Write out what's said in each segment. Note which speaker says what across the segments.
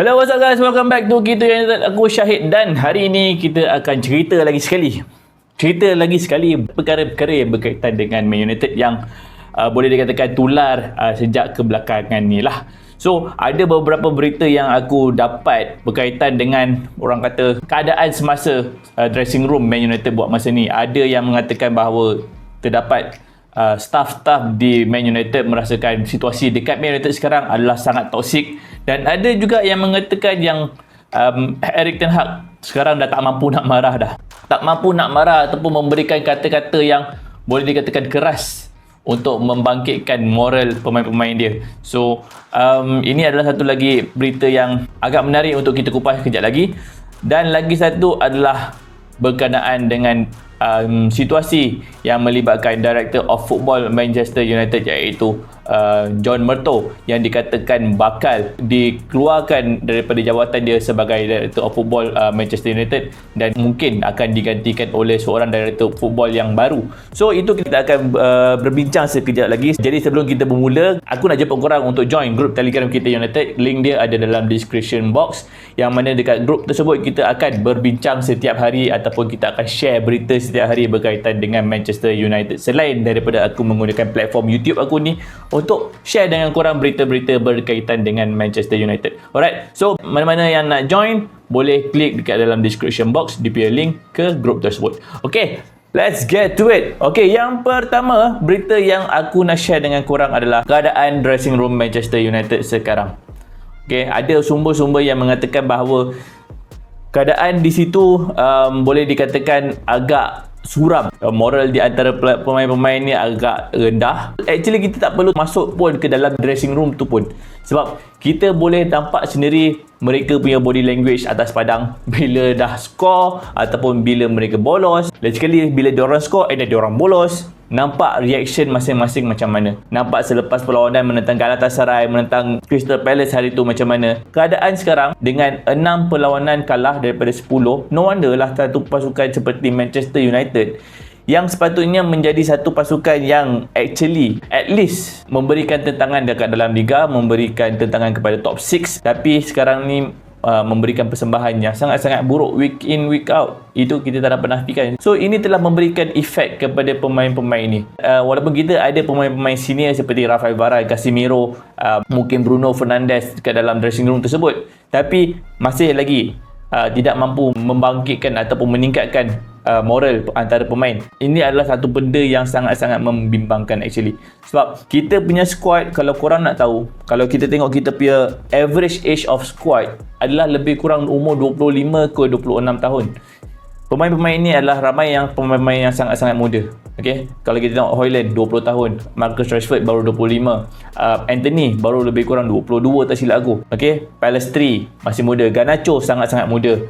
Speaker 1: Hello, what's up guys? Welcome back to Kita United. Aku Syahid dan hari ini kita akan cerita lagi sekali perkara-perkara yang berkaitan dengan Man United yang boleh dikatakan tular sejak kebelakangan ni lah. So, ada beberapa berita yang aku dapat berkaitan dengan orang kata keadaan semasa dressing room Man United buat masa ni. Ada yang mengatakan bahawa terdapat staff-staff di Man United merasakan situasi dekat Man United sekarang adalah sangat toksik, dan ada juga yang mengatakan yang Erik ten Hag sekarang dah tak mampu nak marah ataupun memberikan kata-kata yang boleh dikatakan keras untuk membangkitkan moral pemain-pemain dia. So ini adalah satu lagi berita yang agak menarik untuk kita kupas kejap lagi. Dan lagi satu adalah berkenaan dengan situasi yang melibatkan Director of Football Manchester United, iaitu John Murtough, yang dikatakan bakal dikeluarkan daripada jawatan dia sebagai Director of Football Manchester United dan mungkin akan digantikan oleh seorang Director Football yang baru. So itu kita akan berbincang sekejap lagi. Jadi sebelum kita bermula, aku nak jemput korang untuk join grup Telegram Kita United. Link dia ada dalam description box, yang mana dekat grup tersebut kita akan berbincang setiap hari ataupun kita akan share berita setiap hari berkaitan dengan Manchester United, selain daripada aku menggunakan platform YouTube aku ni untuk share dengan korang berita-berita berkaitan dengan Manchester United. Alright, so mana-mana yang nak join boleh klik dekat dalam description box, dia punya link ke grup tersebut. Okay, let's get to it. Okay, yang pertama berita yang aku nak share dengan korang adalah keadaan dressing room Manchester United sekarang. Okay, ada sumber-sumber yang mengatakan bahawa keadaan di situ boleh dikatakan agak suram. Moral di antara pemain-pemain ni agak rendah. Actually kita tak perlu masuk pun ke dalam dressing room tu pun, sebab kita boleh nampak sendiri mereka punya body language atas padang bila dah score ataupun bila mereka bolos. Lain sekali bila diorang score dan diorang bolos, nampak reaction masing-masing macam mana. Nampak selepas perlawanan menentang Galatasaray, menentang Crystal Palace hari tu macam mana. Keadaan sekarang dengan 6 perlawanan kalah daripada 10, no wonder lah satu pasukan seperti Manchester United yang sepatutnya menjadi satu pasukan yang actually at least memberikan tentangan dekat dalam liga, memberikan tentangan kepada top 6, tapi sekarang ni memberikan persembahan yang sangat-sangat buruk week in week out. Itu kita tak dapat nafikan. So ini telah memberikan efek kepada pemain-pemain ni. Walaupun kita ada pemain-pemain senior seperti Rafael Varane, Casemiro, mungkin Bruno Fernandes dekat dalam dressing room tersebut, tapi masih lagi tidak mampu membangkitkan ataupun meningkatkan moral antara pemain. Ini adalah satu benda yang sangat-sangat membimbangkan actually. Sebab kita punya squad, kalau korang nak tahu, kalau kita tengok kita punya average age of squad adalah lebih kurang umur 25 ke 26 tahun. Pemain-pemain ini adalah ramai yang pemain-pemain yang sangat-sangat muda. Okay? Kalau kita tengok Højlund 20 tahun, Marcus Rashford baru 25, Anthony baru lebih kurang 22 tak silap aku. Okay? Pellistri masih muda, Garnacho sangat-sangat muda.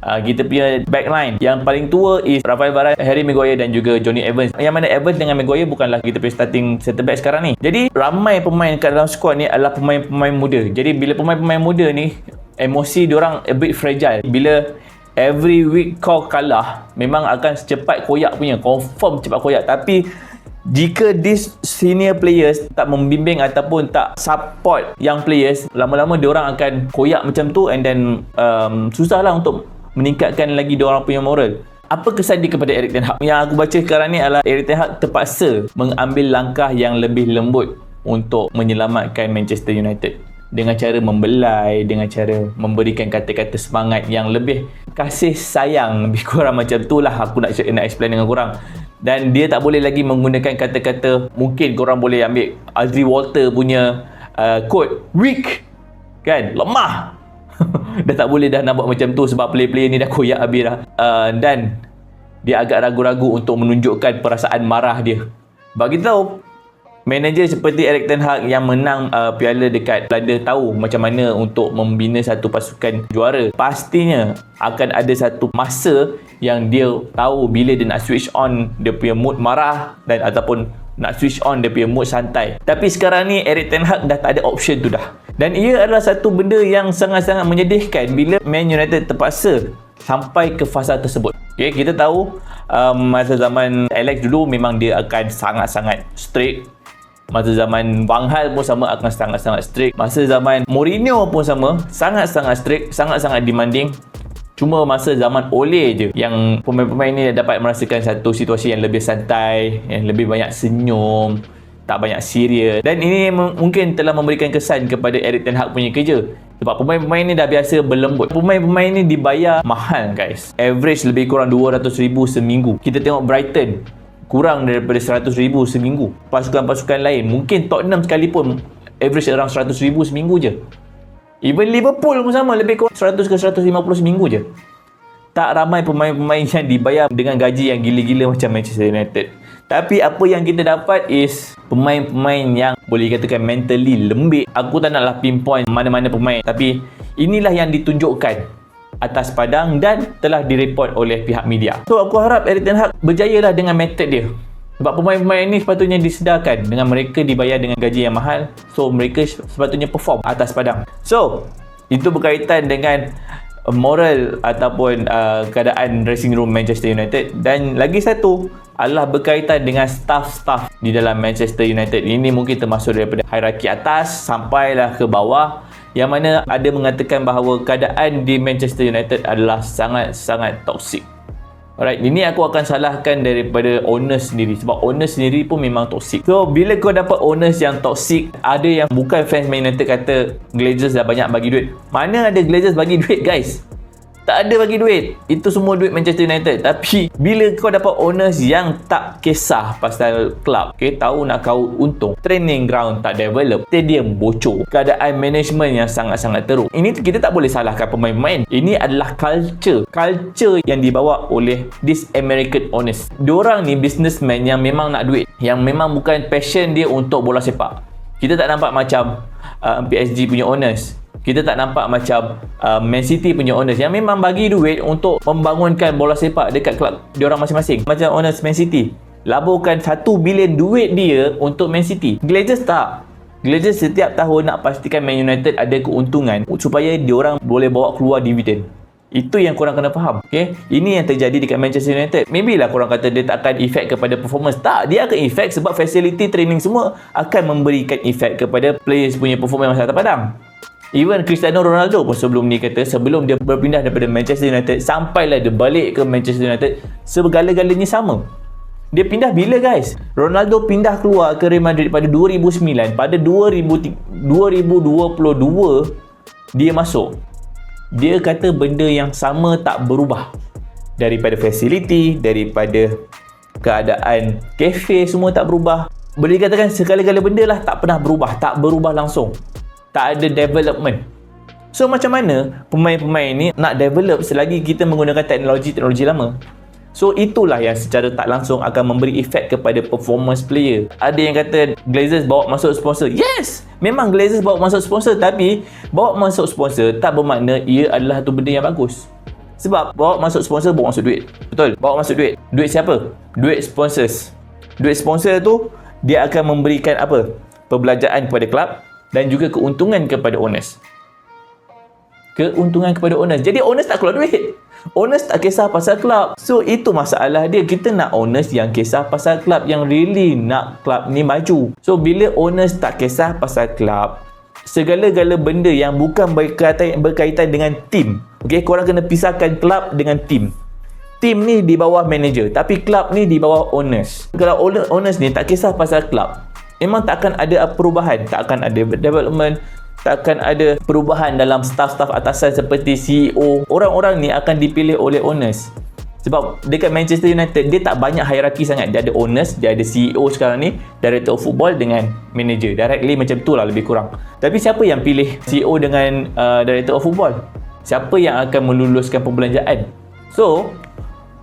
Speaker 1: Kita punya backline yang paling tua is Rafael Varane, Harry Maguire dan juga Johnny Evans. Yang mana Evans dengan Maguire bukanlah kita punya starting centre back sekarang ni. Jadi ramai pemain kat dalam squad ni adalah pemain-pemain muda. Jadi bila pemain-pemain muda ni, emosi diorang a bit fragile. Bila every week kau kalah, memang akan secepat koyak punya, confirm cepat koyak. Tapi jika these senior players tak membimbing ataupun tak support young players, lama-lama diorang akan koyak macam tu, and then susahlah untuk meningkatkan lagi diorang punya moral. Apa kesan dia kepada Erik ten Hag? Yang aku baca sekarang ni adalah Erik ten Hag terpaksa mengambil langkah yang lebih lembut untuk menyelamatkan Manchester United, dengan cara membelai, dengan cara memberikan kata-kata semangat yang lebih kasih sayang, lebih kurang macam tu lah aku nak explain dengan korang. Dan dia tak boleh lagi menggunakan kata-kata, mungkin korang boleh ambil Audrey Walter punya quote, weak kan, lemah. Dah tak boleh dah nak buat macam tu, sebab player-player ni dah koyak habis dah. Dan dia agak ragu-ragu untuk menunjukkan perasaan marah dia. Bagi tahu, manager seperti Erik ten Hag yang menang piala dekat Belanda tahu macam mana untuk membina satu pasukan juara. Pastinya akan ada satu masa yang dia tahu bila dia nak switch on dia punya mood marah dan ataupun nak switch on dia punya mood santai. Tapi sekarang ni Erik ten Hag dah tak ada option tu dah. Dan ia adalah satu benda yang sangat-sangat menyedihkan bila Man United terpaksa sampai ke fasa tersebut. Okay, kita tahu masa zaman Alex dulu memang dia akan sangat-sangat strict. Masa zaman Van Gaal pun sama, akan sangat-sangat strict. Masa zaman Mourinho pun sama, sangat-sangat strict, sangat-sangat demanding. Cuma masa zaman Ole je yang pemain-pemain ni dapat merasakan satu situasi yang lebih santai, yang lebih banyak senyum, tak banyak serius. Dan ini mungkin telah memberikan kesan kepada Erik ten Hag punya kerja. Sebab pemain-pemain ni dah biasa berlembut. Pemain-pemain ni dibayar mahal guys. Average lebih kurang 200,000 seminggu. Kita tengok Brighton, kurang daripada 100,000 seminggu. Pasukan-pasukan lain, mungkin Tottenham sekalipun average around 100,000 seminggu je. Even Liverpool pun sama, lebih kurang 100 ke 150 seminggu je. Tak ramai pemain-pemain yang dibayar dengan gaji yang gila-gila macam Manchester United. Tapi apa yang kita dapat is pemain-pemain yang boleh katakan mentally lembik. Aku tak naklah pinpoint mana-mana pemain, tapi inilah yang ditunjukkan atas padang dan telah direport oleh pihak media. So aku harap Erik ten Hag berjayalah dengan method dia. Sebab pemain-pemain ni sepatutnya disedarkan dengan mereka dibayar dengan gaji yang mahal. So mereka sepatutnya perform atas padang. So itu berkaitan dengan moral ataupun keadaan dressing room Manchester United. Dan lagi satu adalah berkaitan dengan staff-staff di dalam Manchester United. Ini mungkin termasuk daripada hierarki atas sampailah ke bawah, yang mana ada mengatakan bahawa keadaan di Manchester United adalah sangat-sangat toksik. Alright, ini aku akan salahkan daripada owners sendiri, sebab owners sendiri pun memang toksik. So bila kau dapat owners yang toksik, ada yang bukan fans Man United kata Glazers dah banyak bagi duit. Mana ada Glazers bagi duit guys? Tak ada bagi duit. Itu semua duit Manchester United. Tapi bila kau dapat owners yang tak kisah pasal club, okay, tahu nak kau untung, training ground tak develop, stadium bocor, keadaan management yang sangat-sangat teruk. Ini kita tak boleh salahkan pemain-pemain. Ini adalah culture yang dibawa oleh this American owners. Diorang ni businessman yang memang nak duit, yang memang bukan passion dia untuk bola sepak. Kita tak nampak macam PSG punya owners. Kita tak nampak macam Man City punya owners yang memang bagi duit untuk membangunkan bola sepak dekat klub diorang masing-masing. Macam owners Man City, laburkan 1 bilion duit dia untuk Man City. Glazers tak. Glazers setiap tahun nak pastikan Man United ada keuntungan supaya diorang boleh bawa keluar dividen. Itu yang korang kena faham. Okay? Ini yang terjadi dekat Manchester United. Maybe lah korang kata dia tak akan efek kepada performance. Tak, dia akan efek sebab facility training semua akan memberikan efek kepada players punya performance masa atas padang. Even Cristiano Ronaldo pun sebelum ni kata, sebelum dia berpindah daripada Manchester United sampailah dia balik ke Manchester United, segala-galanya sama. Dia pindah bila guys? Ronaldo pindah keluar ke Real Madrid pada 2009. Pada 2022 dia masuk. Dia kata benda yang sama tak berubah. Daripada facility, daripada keadaan kafe, semua tak berubah. Boleh dikatakan segala-gala benda lah tak pernah berubah. Tak berubah langsung. Tak ada development. So macam mana pemain-pemain ni nak develop selagi kita menggunakan teknologi lama? So itulah yang secara tak langsung akan memberi efek kepada performance player. Ada yang kata Glazers bawa masuk sponsor. Yes, memang Glazers bawa masuk sponsor, tapi bawa masuk sponsor tak bermakna ia adalah satu benda yang bagus. Sebab bawa masuk sponsor, bawa masuk duit. Betul, bawa masuk duit. Duit siapa? Duit sponsors. Duit sponsor tu dia akan memberikan apa? Perbelanjaan kepada klub dan juga keuntungan kepada owners. Keuntungan kepada owners. Jadi owners tak keluar duit. Owners tak kisah pasal klub. So itu masalah dia. Kita nak owners yang kisah pasal klub, yang really nak klub ni maju. So bila owners tak kisah pasal klub, segala-gala benda yang bukan berkaitan dengan team. Okay, korang kena pisahkan klub dengan team. Team ni di bawah manager, tapi klub ni di bawah owners. Kalau owners ni tak kisah pasal klub, memang tak akan ada perubahan, tak akan ada development, tak akan ada perubahan dalam staff-staff atasan seperti CEO. Orang-orang ni akan dipilih oleh owners. Sebab dekat Manchester United, dia tak banyak hierarki sangat. Dia ada owners, dia ada CEO sekarang ni, director of football dengan manager. Directly macam tu lah lebih kurang. Tapi siapa yang pilih CEO dengan director of football? Siapa yang akan meluluskan perbelanjaan? So,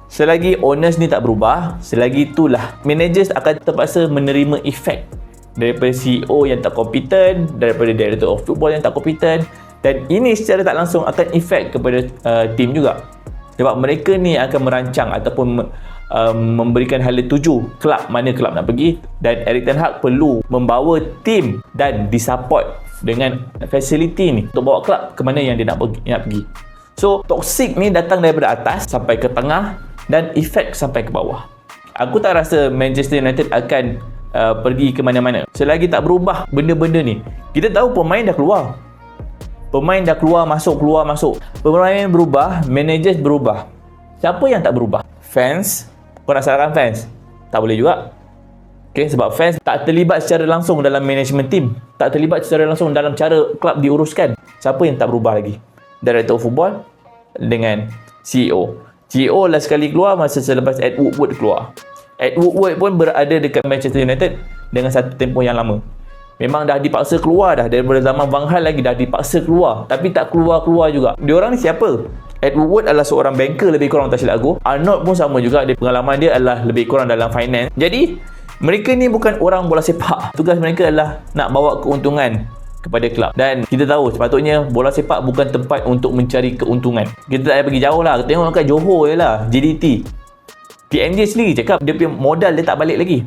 Speaker 1: selagi owners ni tak berubah, selagi itulah managers akan terpaksa menerima efek daripada CEO yang tak kompeten, daripada director of football yang tak kompeten, dan ini secara tak langsung akan efek kepada tim juga. Sebab mereka ni akan merancang ataupun memberikan hala tuju mana kelab nak pergi, dan Erik ten Hag perlu membawa tim dan disupport dengan facility ni untuk bawa kelab ke mana yang dia nak pergi. So toxic ni datang daripada atas sampai ke tengah dan efek sampai ke bawah. Aku tak rasa Manchester United akan pergi ke mana-mana. Selagi tak berubah benda-benda ni, kita tahu pemain dah keluar. Pemain dah keluar masuk. Pemain berubah, managers berubah. Siapa yang tak berubah? Fans. Kau nak salahkan fans? Tak boleh juga. Okay, sebab fans tak terlibat secara langsung dalam management team. Tak terlibat secara langsung dalam cara klub diuruskan. Siapa yang tak berubah lagi? Director of Football dengan CEO. CEO last sekali keluar masa selepas Ed Woodward keluar. Ed Woodward pun berada dekat Manchester United dengan satu tempoh yang lama. Memang dah dipaksa keluar dah. Daripada zaman Van Gaal lagi dah dipaksa keluar. Tapi tak keluar-keluar juga. Diorang ni siapa? Ed Woodward adalah seorang banker lebih kurang, tak silap aku. Arnold pun sama juga. Pengalaman dia adalah lebih kurang dalam finance. Jadi, mereka ni bukan orang bola sepak. Tugas mereka adalah nak bawa keuntungan kepada klub. Dan kita tahu sepatutnya bola sepak bukan tempat untuk mencari keuntungan. Kita tak payah pergi jauh lah. Tengok kat Johor je lah. JDT. TMJ sendiri cakap dia punya modal dia tak balik lagi.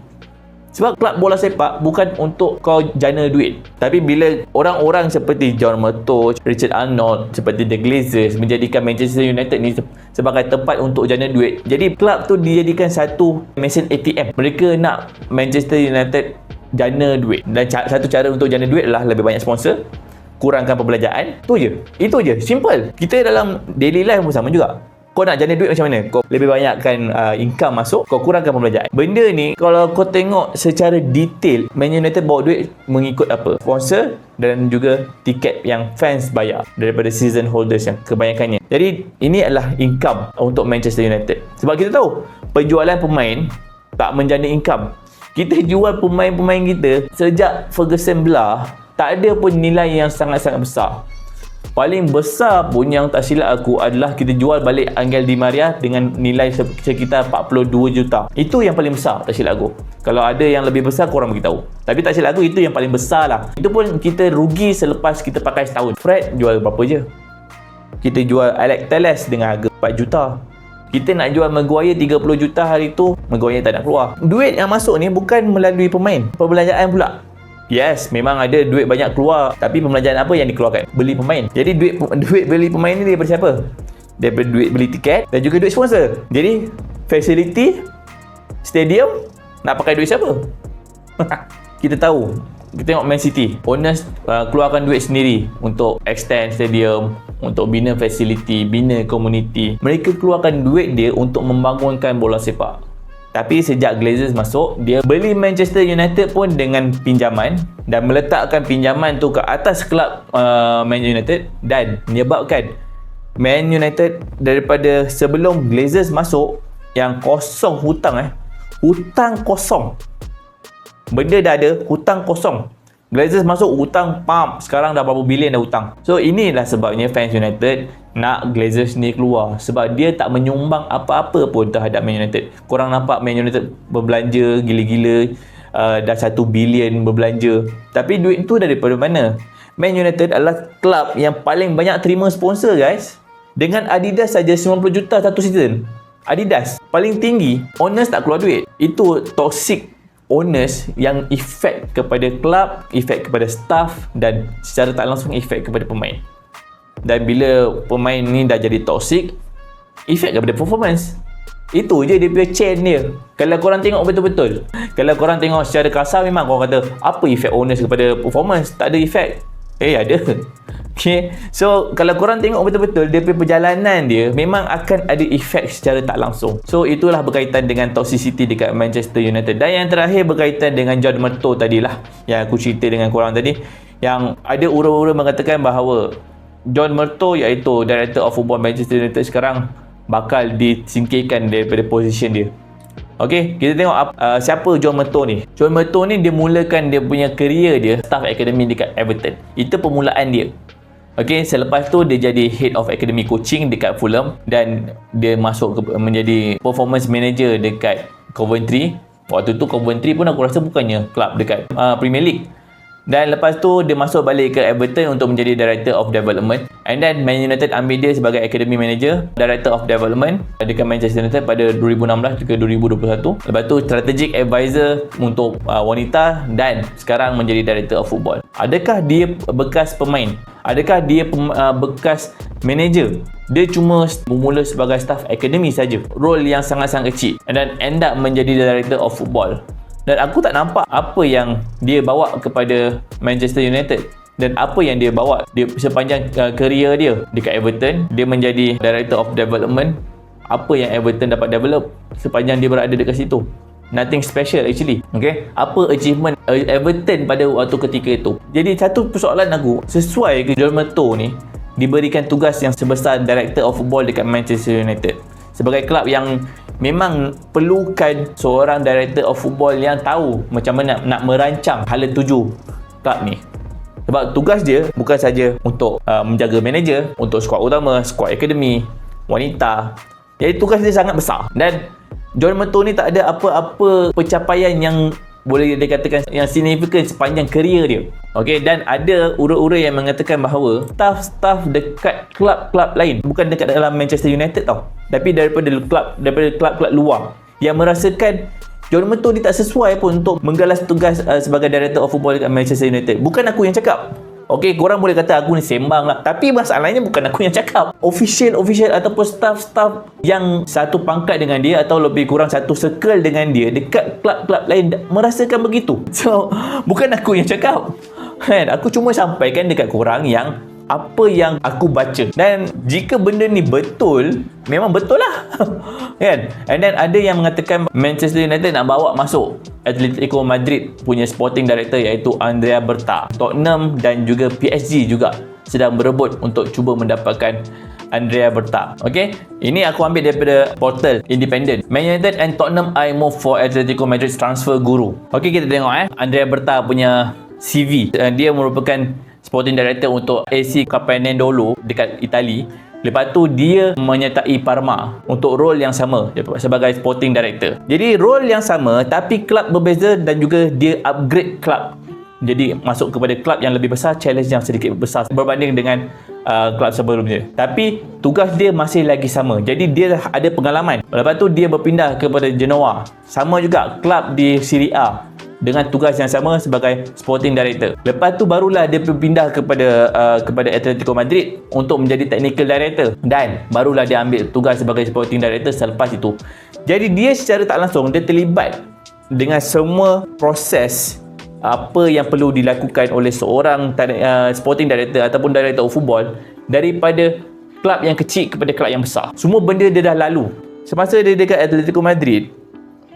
Speaker 1: Sebab klub bola sepak bukan untuk kau jana duit. Tapi bila orang-orang seperti John Murtough, Richard Arnold, seperti The Glazers menjadikan Manchester United ni sebagai tempat untuk jana duit, jadi klub tu dijadikan satu mesin ATM. Mereka nak Manchester United jana duit. Dan satu cara untuk jana duit adalah lebih banyak sponsor, kurangkan perbelanjaan. Itu je. Simple. Kita dalam daily life pun sama juga. Kau nak jana duit macam mana? Kau lebih banyakkan income masuk, kau kurangkan pembelanjaan. Benda ni kalau kau tengok secara detail, Man United bawa duit mengikut apa? Sponsor dan juga tiket yang fans bayar daripada season holders yang kebanyakannya. Jadi ini adalah income untuk Manchester United. Sebab kita tahu penjualan pemain tak menjana income. Kita jual pemain-pemain kita sejak Ferguson belah, tak ada pun nilai yang sangat-sangat besar. Paling besar pun yang tak silap aku adalah kita jual balik Angel Di Maria dengan nilai sekitar 42 juta. Itu yang paling besar, tak silap aku. Kalau ada yang lebih besar, korang beritahu. Tapi tak silap aku, itu yang paling besar lah. Itu pun kita rugi selepas kita pakai setahun. Fred jual berapa je? Kita jual Alex Telles dengan harga 4 juta. Kita nak jual Maguire 30 juta hari tu, Maguire tak nak keluar. Duit yang masuk ni bukan melalui pemain, perbelanjaan pula. Yes, memang ada duit banyak keluar, tapi pembelanjaan apa yang dikeluarkan? Beli pemain. Jadi duit beli pemain ni daripada siapa? Daripada duit beli tiket dan juga duit sponsor. Jadi facility, stadium, nak pakai duit siapa? Kita tahu. Kita tengok Man City, owners keluarkan duit sendiri untuk extend stadium, untuk bina facility, bina community. Mereka keluarkan duit dia untuk membangunkan bola sepak. Tapi sejak Glazers masuk, dia beli Manchester United pun dengan pinjaman dan meletakkan pinjaman tu ke atas kelab Man United dan menyebabkan Man United daripada sebelum Glazers masuk yang kosong hutang hutang kosong. Benda dah ada, hutang kosong. Glazers masuk, hutang pump. Sekarang dah berapa bilion dah hutang. So inilah sebabnya fans United nak Glazers ni keluar. Sebab dia tak menyumbang apa-apa pun terhadap Man United. Korang nampak Man United berbelanja gila-gila, dah 1 bilion berbelanja. Tapi duit tu daripada mana? Man United adalah klub yang paling banyak terima sponsor, guys. Dengan Adidas saja 90 juta satu season. Adidas paling tinggi. Owners tak keluar duit. Itu toxic owners yang efek kepada klub, efek kepada staff dan secara tak langsung efek kepada pemain. Dan bila pemain ni dah jadi toxic, efek kepada performance. Itu je dia punya chain dia. Kalau korang tengok betul-betul, kalau korang tengok secara kasar, memang korang kata apa efek owners kepada performance? Tak ada efek. Ada. Okay. So kalau korang tengok betul-betul dia punya perjalanan dia, memang akan ada efek secara tak langsung. So itulah berkaitan dengan toxicity dekat Manchester United. Dan yang terakhir berkaitan dengan John Murtough tadilah, yang aku cerita dengan korang tadi, yang ada ura-ura mengatakan bahawa John Murtough, iaitu Director of Football Manchester United sekarang, bakal disingkirkan daripada position dia. Okey, kita tengok siapa John Murtough ni. John Murtough ni dia mulakan dia punya career dia staff academy dekat Everton. Itu permulaan dia. Okey, selepas tu dia jadi head of academy coaching dekat Fulham dan dia masuk menjadi performance manager dekat Coventry. Waktu tu Coventry pun aku rasa bukannya klub dekat Premier League. Dan lepas tu dia masuk balik ke Everton untuk menjadi Director of Development. And then Man United ambil dia sebagai Academy Manager, Director of Development dekat Manchester United pada 2016 ke 2021. Lepas tu Strategic Advisor untuk wanita dan sekarang menjadi Director of Football. Adakah dia bekas pemain? Adakah dia bekas manager? Dia cuma bermula sebagai staff academy saja. Role yang sangat-sangat kecil. And then end up menjadi Director of Football. Dan aku tak nampak apa yang dia bawa kepada Manchester United dan apa yang dia bawa sepanjang kerjaya dia dekat Everton. Dia menjadi Director of Development. Apa yang Everton dapat develop sepanjang dia berada dekat situ? Nothing special actually. Okay, apa achievement Everton pada waktu ketika itu? Jadi satu persoalan aku, sesuai ke John Murtough ni diberikan tugas yang sebesar Director of Football dekat Manchester United, sebagai kelab yang memang perlukan seorang Director of Football yang tahu macam mana nak merancang hala tuju kelab ni. Sebab tugas dia bukan saja untuk menjaga manager, untuk skuad utama, skuad akademi, wanita. Jadi tugas dia sangat besar. Dan John Murtough ni tak ada apa-apa pencapaian yang boleh dikatakan yang signifikan sepanjang kerjaya dia. Okey, dan ada ura-ura yang mengatakan bahawa staff dekat kelab-kelab lain, bukan dekat dalam Manchester United tau, tapi daripada kelab-kelab luar yang merasakan John Murtough ni tak sesuai pun untuk menggalas tugas sebagai Director of Football dekat Manchester United. Bukan aku yang cakap. Okey, korang boleh kata aku ni sembang lah, tapi masalahnya bukan aku yang cakap. Official ataupun staff yang satu pangkat dengan dia atau lebih kurang satu circle dengan dia dekat kelab-kelab lain merasakan begitu. So, bukan aku yang cakap. Kan, aku cuma sampaikan dekat korang yang apa yang aku baca. Dan jika benda ni betul, memang betul lah. Kan? And then ada yang mengatakan Manchester United nak bawa masuk Atletico Madrid punya sporting director, iaitu Andrea Berta. Tottenham dan juga PSG juga sedang berebut untuk cuba mendapatkan Andrea Berta. Okay, ini aku ambil daripada portal Independent. Man United and Tottenham eye move for Atletico Madrid's transfer guru. Okay, kita tengok Andrea Berta punya CV. Dia merupakan sporting director untuk AC Capanendolo dekat Itali. Lepas tu dia menyertai Parma untuk role yang sama sebagai sporting director. Jadi role yang sama tapi kelab berbeza, dan juga dia upgrade kelab. Jadi masuk kepada kelab yang lebih besar, challenge yang sedikit besar berbanding dengan kelab sebelumnya. Tapi tugas dia masih lagi sama. Jadi dia ada pengalaman. Lepas tu dia berpindah kepada Genoa. Sama juga kelab di Serie A dengan tugas yang sama sebagai sporting director. Lepas tu barulah dia berpindah kepada Atletico Madrid untuk menjadi technical director, dan barulah dia ambil tugas sebagai sporting director selepas itu. Jadi dia secara tak langsung dia terlibat dengan semua proses apa yang perlu dilakukan oleh seorang sporting director ataupun director of football, daripada kelab yang kecil kepada kelab yang besar. Semua benda dia dah lalu. Semasa dia dekat Atletico Madrid,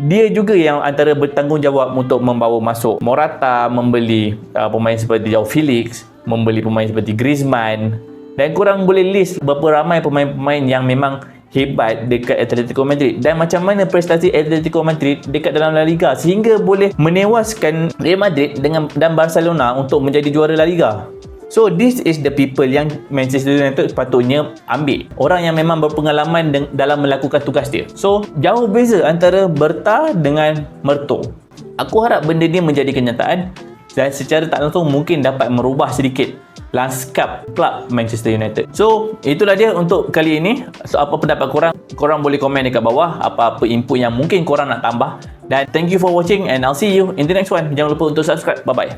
Speaker 1: dia juga yang antara bertanggungjawab untuk membawa masuk Morata, membeli pemain seperti Joao Felix, membeli pemain seperti Griezmann, dan korang boleh list berapa ramai pemain-pemain yang memang hebat dekat Atletico Madrid, dan macam mana prestasi Atletico Madrid dekat dalam La Liga sehingga boleh menewaskan Real Madrid dan Barcelona untuk menjadi juara La Liga. So this is the people yang Manchester United sepatutnya ambil, orang yang memang berpengalaman dalam melakukan tugas dia. So jauh beza antara Berta dengan Murtough. Aku harap benda ni menjadi kenyataan dan secara tak langsung mungkin dapat merubah sedikit lanskap kelab Manchester United. So itulah dia untuk kali ini. So apa pendapat korang? Korang boleh komen dekat bawah apa-apa input yang mungkin korang nak tambah. Dan thank you for watching and I'll see you in the next one. Jangan lupa untuk subscribe. Bye bye.